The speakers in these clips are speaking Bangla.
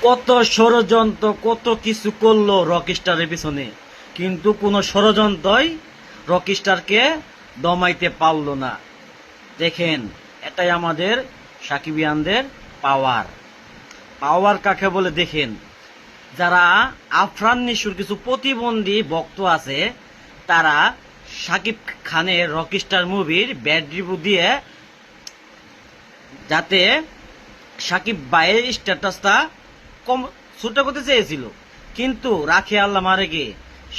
কত ষড়যন্ত্র, কত কিছু করলো রকস্টারের পিছনে, কিন্তু কোনো ষড়যন্ত্রই রকস্টারকে দমাইতে পারলো না। দেখেন, এটাই আমাদের সাকিবিয়ানদের পাওয়ার। পাওয়ার কাকে বলে দেখেন, যারা আফরান নিশুর কিছু প্রতিবন্ধী ভক্ত আছে, তারা সাকিব খানের রকস্টার মুভির ব্যাড রিভিউ দিয়ে যাতে সাকিব ভাইয়ের স্ট্যাটাসটা কম ছোট করতে চেয়েছিল, কিন্তু রাখে আল্লাহ মারে গে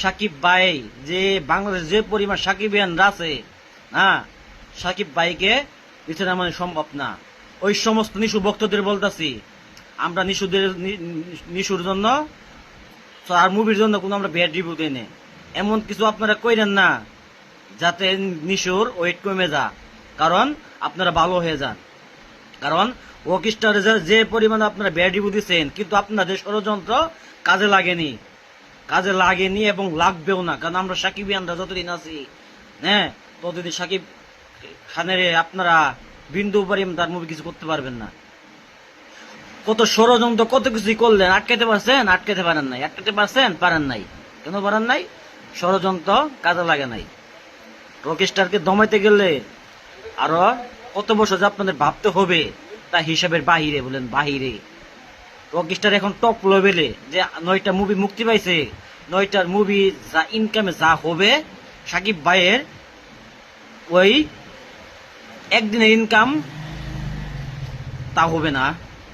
সাকিব ভাই যে বাংলাদেশ যে পরিমাণ সাকিবিয়ানরা আছে, হ্যাঁ, সাকিব ভাইকে দিতে না মানে সম্ভব না। ওই সমস্ত নিশু ভক্তদের বলতেছি, আমরা নিশুর জন্য আর মুভির জন্য কোনো আমরা ব্যাড রিভিউ দেই না। এমন কিছু আপনারা কইরেন না যাতে নিশুর ওয়েট কমে যা, কারণ আপনারা ভালো হয়ে যান। কারণ রকস্টারে যে পরিমাণে আপনারা ব্যাড রিভিউ দিচ্ছেন, কিন্তু আপনাদের ষড়যন্ত্র কাজে লাগেনি এবং লাগবেও না। কারণ আমরা সাকিবিয়ানরা যতদিন আছি, হ্যাঁ, ততদিন সাকিব খানের আপনারা বিন্দু পরিমাণ তার মুভি কিছু করতে পারবেন না। কত ষড়যন্ত্র, কত কিছুই করলেন, আটকাতে পারছেন? আটকাতে পারেন নাই। আটকাতে পারছেন? পারেন নাই। কেন পারেন নাই? ষড়যন্ত্র কাজে লাগে নাই। রকস্টারকে দমাইতে গেলে আরো কত বছর যে আপনাদের ভাবতে হবে, তা হিসাবের বাহিরে, বলেন বাহিরে। রকস্টার এখন টপ লেভেলে, যে 9টা মুভি মুক্তি পাইছে, 9টার মুভি যা ইনকামে যা হবে, সাকিব ভাইয়ের ওই একদিনের ইনকাম তা হবে না।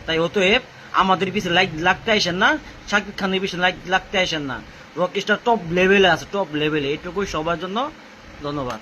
তাই অতএব আমাদের পিছনে লাগতে আসেন না, সাকিব খানের পিছনে লাগতে আসেন না। রকস্টার টপ লেভেলে আছে, টপ লেভেলে। এটুকুই সবার জন্য। ধন্যবাদ।